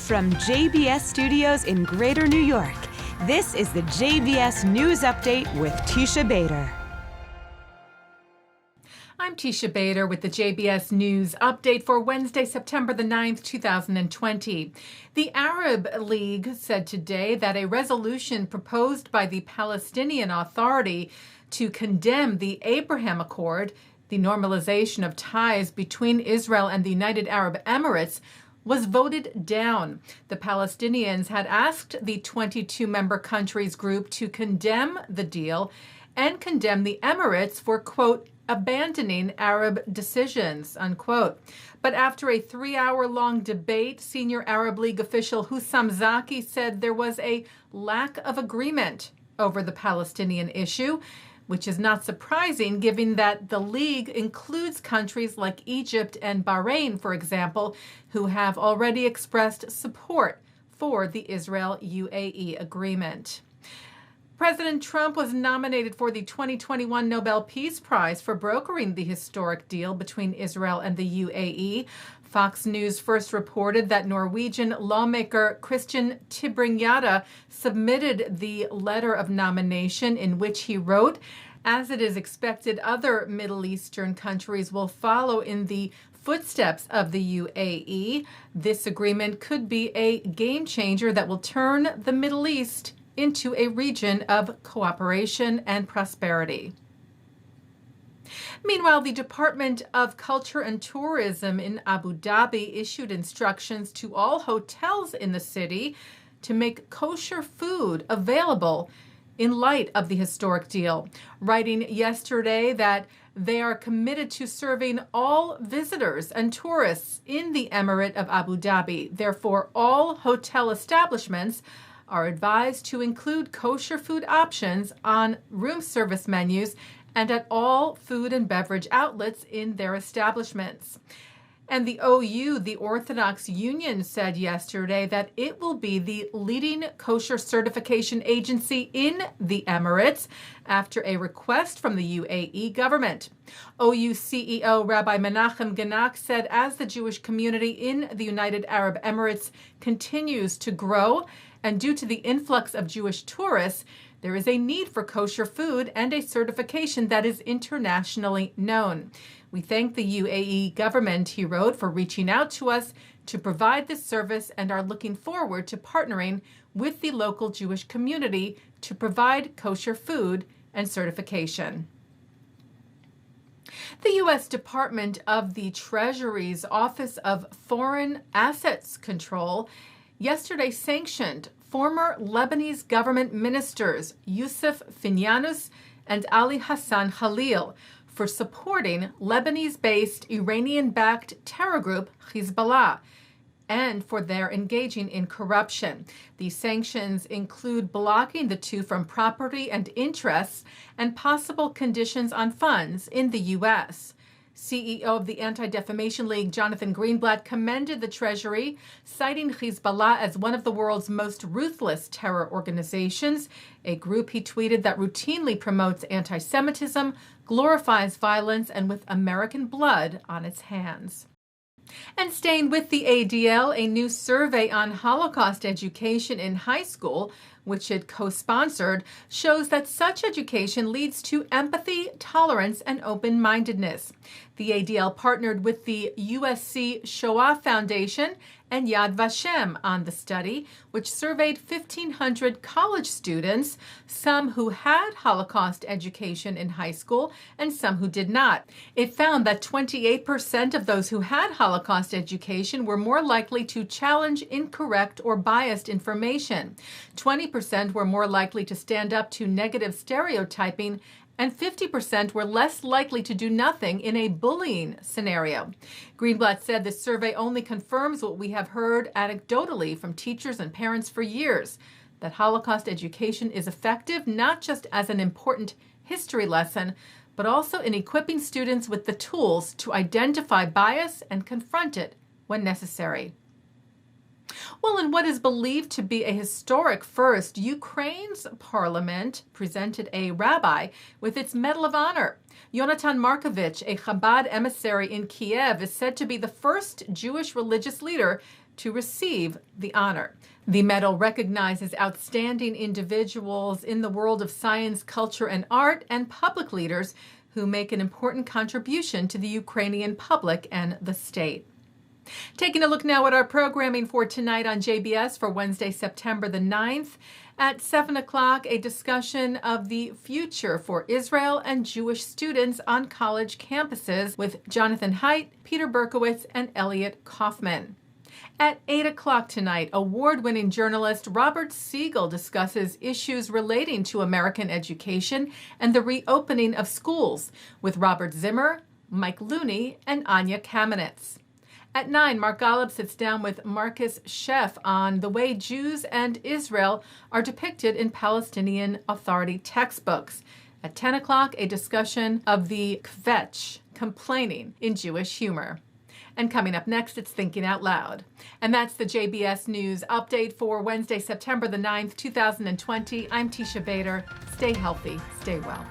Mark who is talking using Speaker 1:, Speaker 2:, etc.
Speaker 1: From JBS Studios in Greater New York, this is the JBS News Update with Teisha Bader.
Speaker 2: I'm Teisha Bader with the JBS News Update for Wednesday, September the 9th, 2020. The Arab League said today that a resolution proposed by the Palestinian Authority to condemn the Abraham Accord, the normalization of ties between Israel and the United Arab Emirates, was voted down. The Palestinians had asked the 22-member countries group to condemn the deal and condemn the Emirates for, quote, abandoning Arab decisions, unquote. But after a 3-hour-long debate, senior Arab League official Hussam Zaki said there was a lack of agreement over the Palestinian issue, which is not surprising given that the League includes countries like Egypt and Bahrain, for example, who have already expressed support for the Israel-UAE agreement. President Trump was nominated for the 2021 Nobel Peace Prize for brokering the historic deal between Israel and the UAE. Fox News first reported that Norwegian lawmaker Christian Tybring-Gjedde submitted the letter of nomination in which he wrote, "As it is expected, other Middle Eastern countries will follow in the footsteps of the UAE. This agreement could be a game changer that will turn the Middle East into a region of cooperation and prosperity." Meanwhile, the Department of Culture and Tourism in Abu Dhabi issued instructions to all hotels in the city to make kosher food available in light of the historic deal, writing yesterday that they are committed to serving all visitors and tourists in the Emirate of Abu Dhabi. Therefore, all hotel establishments are advised to include kosher food options on room service menus and at all food and beverage outlets in their establishments. And the OU, the Orthodox Union, said yesterday that it will be the leading kosher certification agency in the Emirates after a request from the UAE government. OU CEO Rabbi Menachem Genack said as the Jewish community in the United Arab Emirates continues to grow and due to the influx of Jewish tourists, there is a need for kosher food and a certification that is internationally known. We thank the UAE government, he wrote, for reaching out to us to provide this service and are looking forward to partnering with the local Jewish community to provide kosher food and certification. The U.S. Department of the Treasury's Office of Foreign Assets Control yesterday sanctioned former Lebanese government ministers Youssef Finyanus and Ali Hassan Khalil for supporting Lebanese-based Iranian-backed terror group Hezbollah and for their engaging in corruption. These sanctions include blocking the two from property and interests and possible conditions on funds in the U.S. CEO of the Anti-Defamation League, Jonathan Greenblatt, commended the Treasury, citing Hezbollah as one of the world's most ruthless terror organizations, a group, he tweeted, that routinely promotes anti-Semitism, glorifies violence, and with American blood on its hands. And staying with the ADL, a new survey on Holocaust education in high school, which it co-sponsored, shows that such education leads to empathy, tolerance, and open-mindedness. The ADL partnered with the USC Shoah Foundation and Yad Vashem on the study, which surveyed 1,500 college students, some who had Holocaust education in high school and some who did not. It found that 28% of those who had Holocaust education were more likely to challenge incorrect or biased information. 20% were more likely to stand up to negative stereotyping, and 50% were less likely to do nothing in a bullying scenario. Greenblatt said the survey only confirms what we have heard anecdotally from teachers and parents for years, that Holocaust education is effective not just as an important history lesson, but also in equipping students with the tools to identify bias and confront it when necessary. Well, in what is believed to be a historic first, Ukraine's parliament presented a rabbi with its Medal of Honor. Yonatan Markovich, a Chabad emissary in Kiev, is said to be the first Jewish religious leader to receive the honor. The medal recognizes outstanding individuals in the world of science, culture, and art, and public leaders who make an important contribution to the Ukrainian public and the state. Taking a look now at our programming for tonight on JBS for Wednesday, September the 9th. At 7 o'clock, a discussion of the future for Israel and Jewish students on college campuses with Jonathan Haidt, Peter Berkowitz, and Elliot Kaufman. At 8 o'clock tonight, award-winning journalist Robert Siegel discusses issues relating to American education and the reopening of schools with Robert Zimmer, Mike Looney, and Anya Kamenetz. At 9, Mark Golub sits down with Marcus Sheff on the way Jews and Israel are depicted in Palestinian Authority textbooks. At 10 o'clock, a discussion of the kvetch, complaining in Jewish humor. And coming up next, it's Thinking Out Loud. And that's the JBS News Update for Wednesday, September the 9th, 2020. I'm Teisha Bader. Stay healthy, stay well.